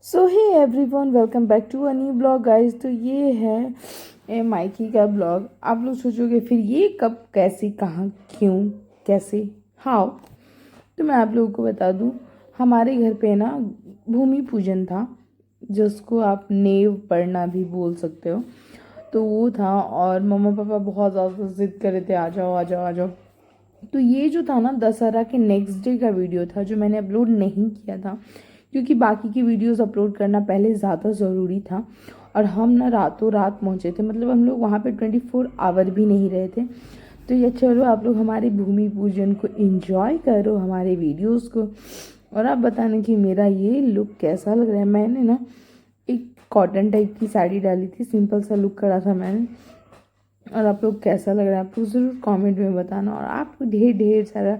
So hey everyone, welcome back to a new blog guys. तो ये है Mikey का ब्लॉग। आप लोग सोचोगे फिर ये कब, कैसे, कहाँ, क्यों, कैसे, हाउ। तो मैं आप लोगों को बता दूँ, हमारे घर पे ना भूमि पूजन था, जिसको आप नेव पढ़ना भी बोल सकते हो। तो वो था और मम्मा पापा बहुत ज़्यादा जिद कर रहे थे, आ जाओ आ जाओ आ जाओ। तो ये जो था ना, दशहरा के नेक्स्ट डे का वीडियो था जो मैंने अपलोड नहीं किया था, क्योंकि बाकी की वीडियोस अपलोड करना पहले ज़्यादा ज़रूरी था। और हम ना रातों रात पहुँचे थे, मतलब हम लोग वहाँ पे 24 आवर भी नहीं रहे थे। तो ये चलो, आप लोग हमारे भूमि पूजन को एंजॉय करो, हमारे वीडियोस को। और आप बताना कि मेरा ये लुक कैसा लग रहा है। मैंने ना एक कॉटन टाइप की साड़ी डाली थी, सिंपल सा लुक करा था मैंने। और आप लोग कैसा लग रहा है आप लोग ज़रूर कमेंट में बताना। और आपको ढेर ढेर सारा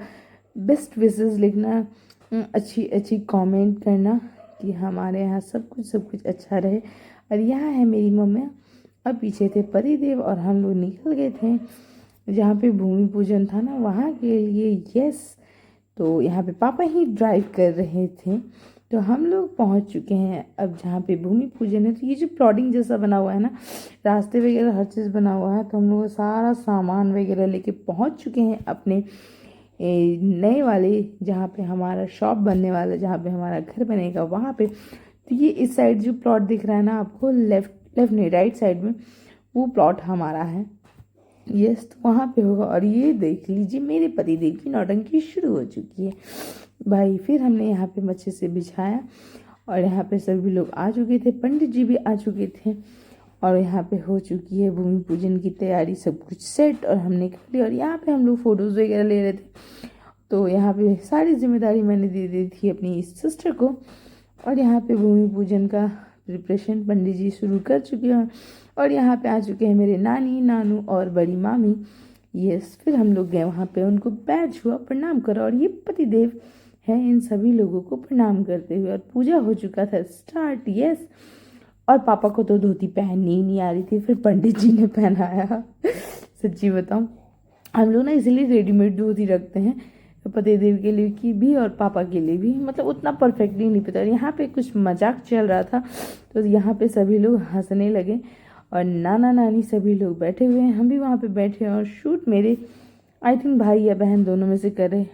बेस्ट विशेस लिखना, अच्छी अच्छी कमेंट करना कि हमारे यहाँ सब कुछ अच्छा रहे। और यहाँ है मेरी मम्मी और पीछे थे पतिदेव, और हम लोग निकल गए थे जहाँ पे भूमि पूजन था ना, वहाँ के लिए। यस, तो यहाँ पे पापा ही ड्राइव कर रहे थे। तो हम लोग पहुँच चुके हैं अब जहाँ पे भूमि पूजन है। तो ये जो प्लॉटिंग जैसा बना हुआ है ना, रास्ते वगैरह हर चीज़ बना हुआ है। तो हम लोग सारा सामान वगैरह लेके पहुँच चुके हैं अपने नए वाले, जहाँ पे हमारा शॉप बनने वाला है, जहाँ पे हमारा घर बनेगा वहाँ पे। तो ये इस साइड जो प्लॉट दिख रहा है ना आपको, लेफ्ट लेफ्ट नहीं, राइट साइड में, वो प्लॉट हमारा है। यस, तो वहाँ पे होगा। और ये देख लीजिए, मेरे पतिदेव की नौटंकी शुरू हो चुकी है भाई। फिर हमने यहाँ पे अच्छे से बिछाया और यहाँ पे सभी लोग आ चुके थे, पंडित जी भी आ चुके थे। और यहाँ पे हो चुकी है भूमि पूजन की तैयारी, सब कुछ सेट और हमने कर लिया। और यहाँ पे हम लोग फोटोज़ वगैरह ले रहे थे। तो यहाँ पे सारी जिम्मेदारी मैंने दे दी थी अपनी सिस्टर को। और यहाँ पे भूमि पूजन का प्रिपरेशन पंडित जी शुरू कर चुके हैं। और यहाँ पे आ चुके हैं मेरे नानी, नानू और बड़ी मामी। यस, फिर हम लोग गए वहाँ पे, उनको पैर छुआ, प्रणाम करा। और ये पतिदेव हैं, इन सभी लोगों को प्रणाम करते हुए। और पूजा हो चुका था स्टार्ट। यस, और पापा को तो धोती पहननी ही नहीं आ रही थी, फिर पंडित जी ने पहनाया। सच्ची बताऊँ, हम लोग ना इसीलिए रेडीमेड धोती रखते हैं, पति देव के लिए की भी और पापा के लिए भी। मतलब उतना परफेक्टली नहीं पता। यहाँ पे कुछ मजाक चल रहा था, तो यहाँ पे सभी लोग हंसने लगे। और नाना नानी सभी लोग बैठे हुए हैं, हम भी वहाँ पे बैठे हैं। और शूट मेरे आई थिंक भाई या बहन दोनों में से कर रहे।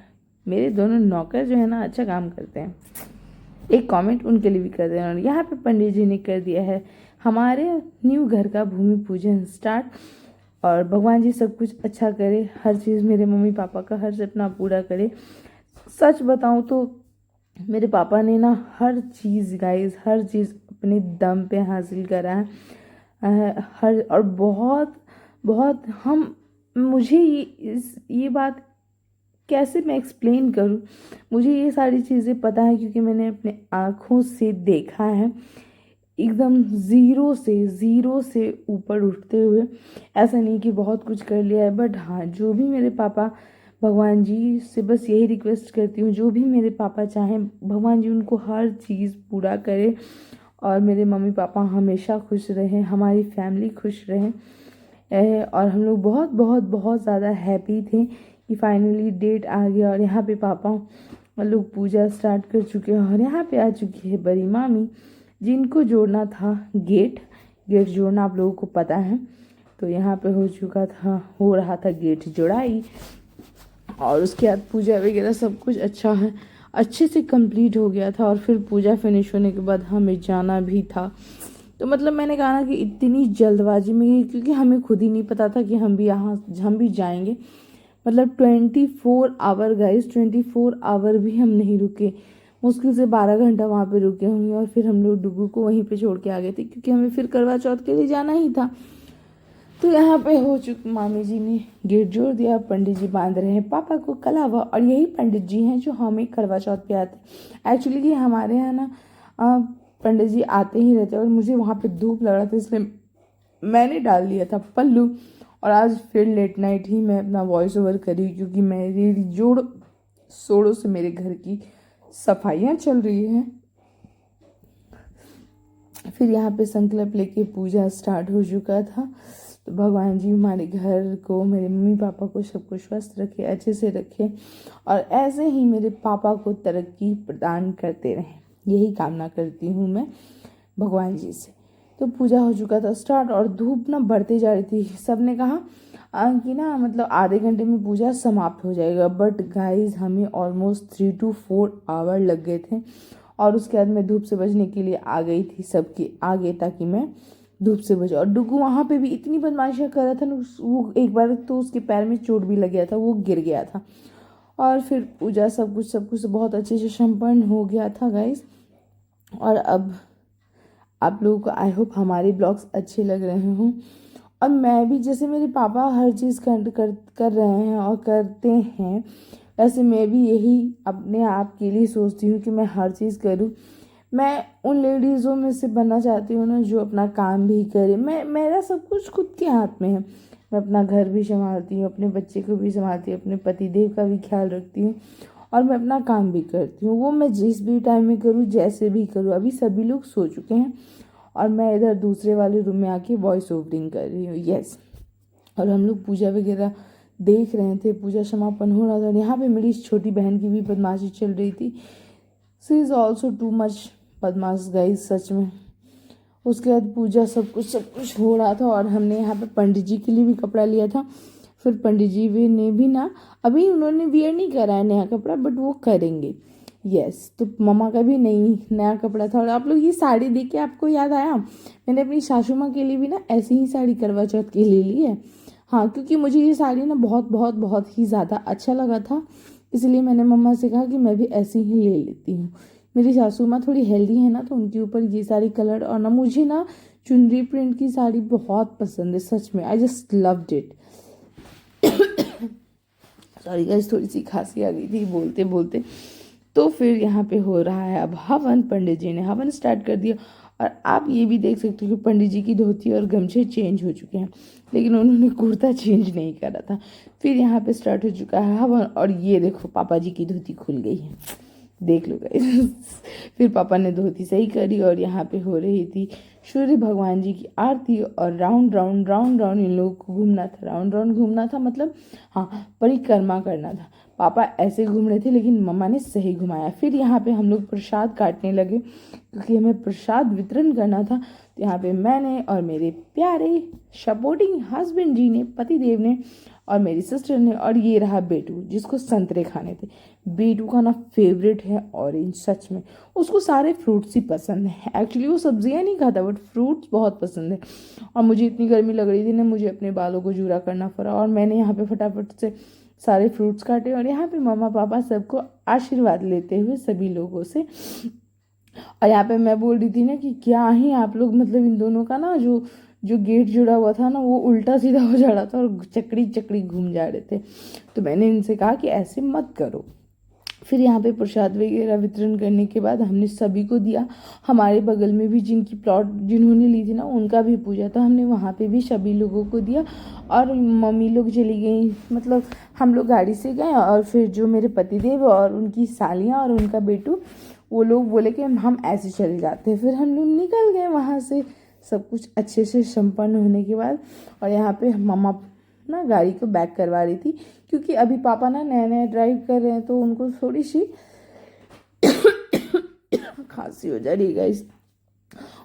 मेरे दोनों नौकर जो है ना, अच्छा काम करते हैं, एक कमेंट उनके लिए भी कर देना। और यहाँ पे पंडित जी ने कर दिया है हमारे न्यू घर का भूमि पूजन स्टार्ट। और भगवान जी सब कुछ अच्छा करे, हर चीज़ मेरे मम्मी पापा का हर सपना पूरा करे। सच बताऊँ तो मेरे पापा ने ना हर चीज़ गाइस, हर चीज़ अपने दम पे हासिल करा है। हर और बहुत बहुत हम मुझे ये बात कैसे मैं एक्सप्लेन करूँ। मुझे ये सारी चीज़ें पता है क्योंकि मैंने अपने आँखों से देखा है, एकदम ज़ीरो से ऊपर उठते हुए। ऐसा नहीं कि बहुत कुछ कर लिया है, बट हाँ, जो भी मेरे पापा, भगवान जी से बस यही रिक्वेस्ट करती हूँ, जो भी मेरे पापा चाहें भगवान जी उनको हर चीज़ पूरा करे। और मेरे मम्मी पापा हमेशा खुश रहें, हमारी फैमिली खुश रहे। और हम लोग बहुत बहुत बहुत ज़्यादा हैप्पी थे कि फाइनली डेट आ गया। और यहाँ पे पापा लोग पूजा स्टार्ट कर चुके हैं। और यहाँ पे आ चुकी है बड़ी मामी, जिनको जोड़ना था गेट। गेट जोड़ना आप लोगों को पता है। तो यहाँ पे हो रहा था गेट जोड़ाई। और उसके बाद पूजा वगैरह सब कुछ अच्छे से कंप्लीट हो गया था। और फिर पूजा फिनिश होने के बाद हमें जाना भी था। तो मतलब मैंने कहा ना कि इतनी जल्दबाजी में, क्योंकि हमें खुद ही नहीं पता था कि हम भी जाएंगे। मतलब 24 आवर गाइस, 24 आवर भी हम नहीं रुके। मुश्किल से 12 घंटा वहाँ पे रुके होंगे। और फिर हम लोग डुगू को वहीं पे छोड़ के आ गए थे, क्योंकि हमें फिर करवा चौथ के लिए जाना ही था। तो यहाँ पे हो चुका, मामी जी ने गेट जोड़ दिया, पंडित जी बांध रहे हैं पापा को कलावा। और यही पंडित जी हैं जो हमें करवा चौथ पे आते। एक्चुअली ये हमारे यहाँ ना पंडित जी आते ही रहते। और मुझे वहाँ पे धूप लग रहा था, इसलिए मैंने डाल दिया था पल्लू। और आज फिर लेट नाइट ही मैं अपना वॉइस ओवर करी, क्योंकि मेरी जोड़ शोरों से मेरे घर की सफाइयाँ चल रही हैं। फिर यहाँ पे संकल्प लेके पूजा स्टार्ट हो चुका था। तो भगवान जी हमारे घर को, मेरे मम्मी पापा को, सबको स्वस्थ रखे, अच्छे से रखे। और ऐसे ही मेरे पापा को तरक्की प्रदान करते रहें। यही कामना करती हूँ मैं भगवान जी से। तो पूजा हो चुका था स्टार्ट और धूप ना बढ़ते जा रही थी। सब ने कहा कि ना मतलब आधे घंटे में पूजा समाप्त हो जाएगा, बट गाइस हमें ऑलमोस्ट 3 to 4 आवर लग गए थे। और उसके बाद मैं धूप से बचने के लिए आ गई थी सबके आगे, ताकि मैं धूप से बचा। और डुगू वहाँ पे भी इतनी बदमाशियाँ कर रहा था ना, वो एक बार तो उसके पैर में चोट भी लग गया था, वो गिर गया था। और फिर पूजा सब कुछ बहुत अच्छे से संपन्न हो गया था गाइस। और अब आप लोगों को आई होप हमारे ब्लॉग्स अच्छे लग रहे हों। और मैं भी, जैसे मेरे पापा हर चीज़ कर रहे हैं और करते हैं, वैसे मैं भी यही अपने आप के लिए सोचती हूँ कि मैं हर चीज़ करूँ। मैं उन लेडीज़ों में से बनना चाहती हूँ ना, जो अपना काम भी करे। मेरा सब कुछ खुद के हाथ में है। मैं अपना घर भी संभालती हूँ, अपने बच्चे को भी संभालती हूँ, अपने पतिदेव का भी ख्याल रखती हूँ, और मैं अपना काम भी करती हूँ। वो मैं जिस भी टाइम में करूँ, जैसे भी करूँ। अभी सभी लोग सो चुके हैं और मैं इधर दूसरे वाले रूम में आके वॉइस ओवरिंग कर रही हूँ। यस, और हम लोग पूजा वगैरह देख रहे थे, पूजा समापन हो रहा था। और यहाँ पे मेरी छोटी बहन की भी बदमाशी चल रही थी। She is also too much बदमाश गाइस, सच में। उसके बाद पूजा सब कुछ हो रहा था। और हमने यहाँ पे पंडित जी के लिए भी कपड़ा लिया था। फिर पंडित जी ने भी ना, अभी उन्होंने वियर नहीं करा है नया कपड़ा, बट वो करेंगे। यस, तो मम्मा का भी नया कपड़ा था। और आप लोग ये साड़ी देख के आपको याद आया, मैंने अपनी सासू माँ के लिए भी ना ऐसी ही साड़ी करवा चौथ के लिए ली है। हाँ, क्योंकि मुझे ये साड़ी ना बहुत बहुत बहुत ही ज़्यादा अच्छा लगा था, इसलिए मैंने मम्मा से कहा कि मैं भी ऐसी ही ले लेती हूँ। मेरी सासू माँ थोड़ी हेल्दी है ना, तो उनके ऊपर ये सारी कलर, और ना मुझे ना चुनरी प्रिंट की साड़ी बहुत पसंद है, सच में। I just loved it. Sorry guys, थोड़ी सी खांसी आ गई थी बोलते बोलते। तो फिर यहाँ पे हो रहा है अब हवन। पंडित जी ने हवन स्टार्ट कर दिया। और आप ये भी देख सकते हो कि पंडित जी की धोती और गमछे चेंज हो चुके हैं, लेकिन उन्होंने कुर्ता चेंज नहीं करा था। फिर यहाँ पे स्टार्ट हो चुका है हवन। और ये देखो, पापा जी की धोती खुल गई है, देख लो गाइस। फिर पापा ने धोती सही करी और यहाँ पे हो रही थी सूर्य भगवान जी की आरती। और round round round round in लोगों को घूमना था, राउंड राउंड घूमना था, मतलब हाँ, परिक्रमा करना था। पापा ऐसे घूम रहे थे, लेकिन मम्मा ने सही घुमाया। फिर यहाँ पे हम लोग प्रसाद काटने लगे, क्योंकि हमें प्रसाद वितरण करना था। तो यहाँ पे मैंने और मेरे प्यारे सपोर्टिंग हस्बैंड जी ने, पतिदेव ने, और मेरी सिस्टर ने, और ये रहा बेटू, जिसको संतरे खाने थे। बेटू का ना फेवरेट है ऑरेंज, सच में। उसको सारे फ्रूट्स ही पसंद है। एक्चुअली वो सब्जियां नहीं खाता, बट फ्रूट्स बहुत पसंद है। और मुझे इतनी गर्मी लग रही थी ना, मुझे अपने बालों को जूड़ा करना पड़ा, और मैंने यहाँ पे फटाफट से सारे फ्रूट्स काटे। और यहाँ पे मम्मा पापा सबको आशीर्वाद लेते हुए सभी लोगों से। और यहाँ पे मैं बोल रही थी ना कि क्या ही आप लोग, मतलब इन दोनों का ना जो जो गेट जुड़ा हुआ था ना, वो उल्टा सीधा हो जा रहा था और चकड़ी चकड़ी घूम जा रहे थे। तो मैंने इनसे कहा कि ऐसे मत करो। फिर यहाँ पे प्रसाद वगैरह वितरण करने के बाद हमने सभी को दिया। हमारे बगल में भी जिनकी प्लॉट जिन्होंने ली थी ना, उनका भी पूजा था, हमने वहाँ पे भी सभी लोगों को दिया। और मम्मी लोग चली गई, मतलब हम लोग गाड़ी से गए। और फिर जो मेरे पतिदेव और उनकी सालियाँ और उनका बेटू, वो लोग बोले कि हम ऐसे चले जाते हैं। फिर हम लोग निकल गए वहाँ से, सब कुछ अच्छे से संपन्न होने के बाद। और यहाँ पे मम्मा ना गाड़ी को बैक करवा रही थी, क्योंकि अभी पापा ना नया नया ड्राइव कर रहे हैं, तो उनको थोड़ी सी खांसी हो जा रही है गाइस।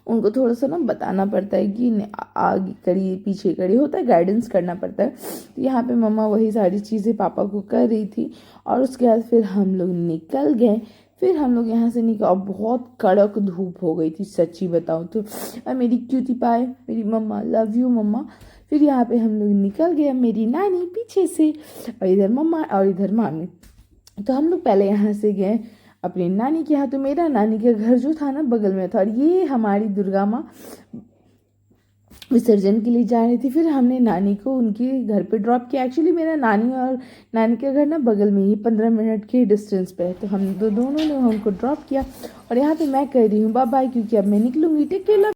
उनको थोड़ा सा ना बताना पड़ता है कि आगे करिए पीछे करिए, होता है, गाइडेंस करना पड़ता है। तो यहाँ पे मम्मा वही सारी चीज़ें पापा को कर रही थी। और उसके बाद फिर हम लोग निकल गए। फिर हम लोग यहाँ से निकल, बहुत कड़क धूप हो गई थी सच्ची बताऊँ तो। और मेरी क्यूटी पाए, मेरी मम्मा, लव यू मम्मा। फिर यहाँ पे हम लोग निकल गए, मेरी नानी पीछे से, और इधर मम्मा और इधर मामी। तो हम लोग पहले यहाँ से गए अपनी नानी के यहाँ। तो मेरा नानी का घर जो था ना, बगल में था। और ये हमारी दुर्गा माँ विसर्जन के लिए जा रही थी। फिर हमने नानी को उनके घर पे ड्रॉप किया। एक्चुअली मेरा नानी और नानी का घर ना बगल में ही 15 मिनट के डिस्टेंस पे है। तो हम दोनों ने उनको ड्रॉप किया। और यहाँ पे मैं कह रही हूँ बाय बाय, क्योंकि अब मैं निकलूँगी। Take care.